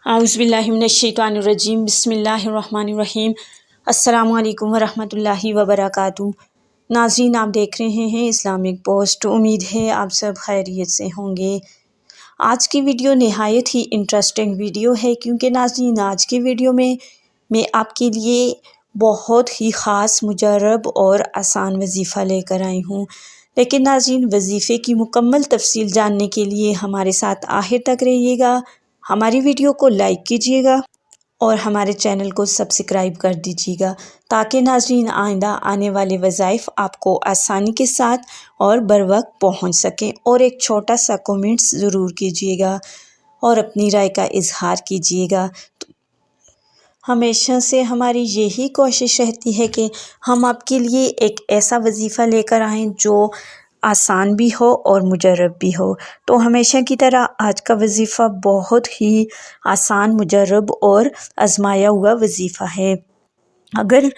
औज़ुबिल्लाहिमिनश्शैतानिर्रजीम बिस्मिल्लाहिर्रहमानिर्रहीम। अस्सलामुअलैकुम वरहमतुल्लाहि वबरकातुहू। नाज़रीन, आप देख रहे हैं इस्लामिक पोस्ट। उम्मीद है आप सब खैरियत से होंगे। आज की वीडियो नहायत ही इंटरेस्टिंग वीडियो है, क्योंकि नाज़रीन आज की वीडियो में मैं आपके लिए बहुत ही ख़ास, मुजर्रब और आसान वजीफ़ा लेकर आई हूँ। लेकिन नाज़रीन, वजीफ़े की मुकम्मल तफसील जानने के लिए हमारे साथ आखिर तक रहिएगा। हमारी वीडियो को लाइक कीजिएगा और हमारे चैनल को सब्सक्राइब कर दीजिएगा, ताकि नाज़रीन आइंदा आने वाले वज़ाइफ आपको आसानी के साथ और बर वक्त पहुँच सकें। और एक छोटा सा कमेंट्स ज़रूर कीजिएगा और अपनी राय का इजहार कीजिएगा। हमेशा से हमारी यही कोशिश रहती है कि हम आपके लिए एक ऐसा वजीफ़ा लेकर आएँ जो आसान भी हो और मुजर्रब भी हो। तो हमेशा की तरह आज का वजीफ़ा बहुत ही आसान, मुजर्रब और आजमाया हुआ वजीफ़ा है। अगर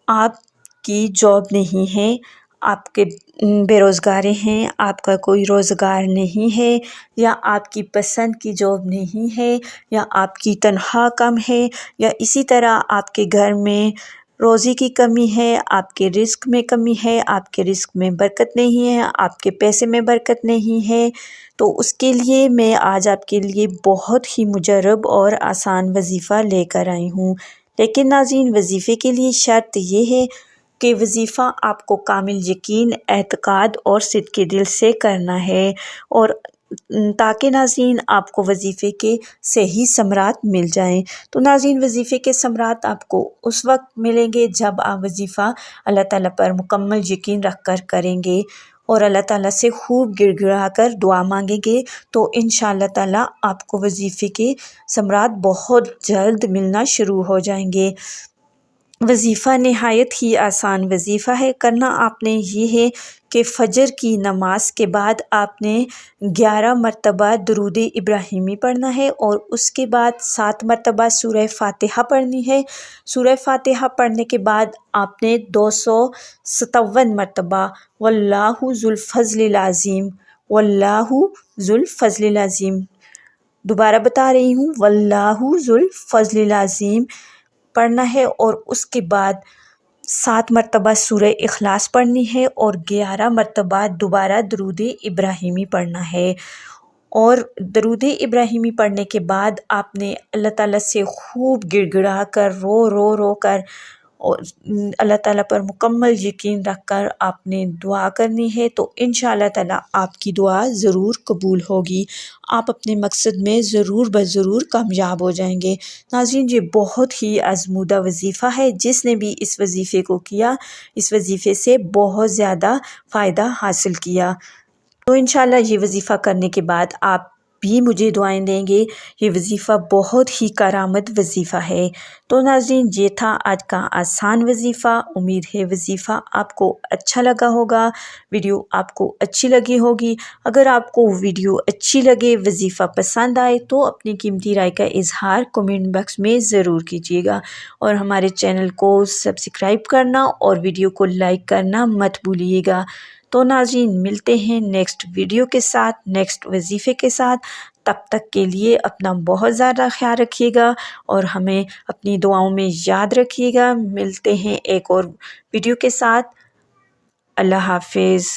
आपकी जॉब नहीं है, आपके बेरोज़गार हैं, आपका कोई रोज़गार नहीं है, या आपकी पसंद की जॉब नहीं है, या आपकी तनख्वाह कम है, या इसी तरह आपके घर में रोज़ी की कमी है, आपके रिस्क में कमी है, आपके रिस्क में बरकत नहीं है, आपके पैसे में बरकत नहीं है, तो उसके लिए मैं आज आपके लिए बहुत ही मुजर्रब और आसान वजीफ़ा लेकर आई हूँ। लेकिन नाज़रीन, वजीफ़े के लिए शर्त ये है कि वजीफ़ा आपको कामिल यकीन, एतक़ाद और सिद्क़े दिल से करना है, और ताकि नाज़रीन आपको वजीफ़े के सही समरात मिल जाएं। तो नाज़रीन, वजीफ़े के समरात आपको उस वक्त मिलेंगे जब आप वजीफ़ा अल्लाह ताला पर मुकम्मल यकीन रख कर करेंगे और अल्लाह ताला से खूब गिड़गिड़ा कर दुआ मांगेंगे, तो इंशाअल्लाह ताला आपको वजीफ़े के समरात बहुत जल्द मिलना शुरू हो जाएंगे। वजीफ़ा नहायत ही आसान वजीफ़ा है। करना आपने ये है कि फ़जर की नमाज के बाद आपने 11 मरतबा दुरूद इब्राहिमी पढ़ना है, और उसके बाद 7 मरतबा सूरह फ़ातिहा पढ़नी है। सूरह फ़ातिहा पढ़ने के बाद आपने 257 मरतबा वल्लाहु ज़ुल फ़ज़्लिल अज़ीम, वल्लाहु ज़ुल फ़ज़्लिल अज़ीम, दोबारा बता रही हूँ, वल्लाहु ज़ुल फ़ज़्लिल अज़ीम पढ़ना है। और उसके बाद 7 मरतबा सूरह इखलास पढ़नी है, और 11 मरतबा दोबारा दरूद इब्राहिमी पढ़ना है। और दरूद इब्राहिमी पढ़ने के बाद आपने अल्लाह ताला से खूब गिड़गिड़ा कर, रो कर, और अल्लाह ताला पर मुकम्मल यकीन रख कर आपने दुआ करनी है। तो इंशाअल्लाह ताला आपकी दुआ ज़रूर कबूल होगी, आप अपने मकसद में ज़रूर ज़रूर कामयाब हो जाएंगे। नाज़रीन, ये बहुत ही आज़मूदा वजीफ़ा है। जिसने भी इस वजीफ़े को किया, इस वजीफ़े से बहुत ज़्यादा फ़ायदा हासिल किया। तो इंशाअल्लाह ये वजीफ़ा करने के बाद आप भी मुझे दुआएं देंगे। ये वजीफ़ा बहुत ही करामत वजीफ़ा है। तो नाज़रीन, ये था आज का आसान वजीफ़ा। उम्मीद है वजीफ़ा आपको अच्छा लगा होगा, वीडियो आपको अच्छी लगी होगी। अगर आपको वीडियो अच्छी लगे, वजीफ़ा पसंद आए, तो अपनी कीमती राय का इजहार कमेंट बॉक्स में ज़रूर कीजिएगा, और हमारे चैनल को सब्सक्राइब करना और वीडियो को लाइक करना मत भूलिएगा। तो नाज़रीन, मिलते हैं नेक्स्ट वीडियो के साथ, नेक्स्ट वजीफ़े के साथ। तब तक के लिए अपना बहुत ज़्यादा ख्याल रखिएगा और हमें अपनी दुआओं में याद रखिएगा। मिलते हैं एक और वीडियो के साथ। अल्लाह हाफ़िज़।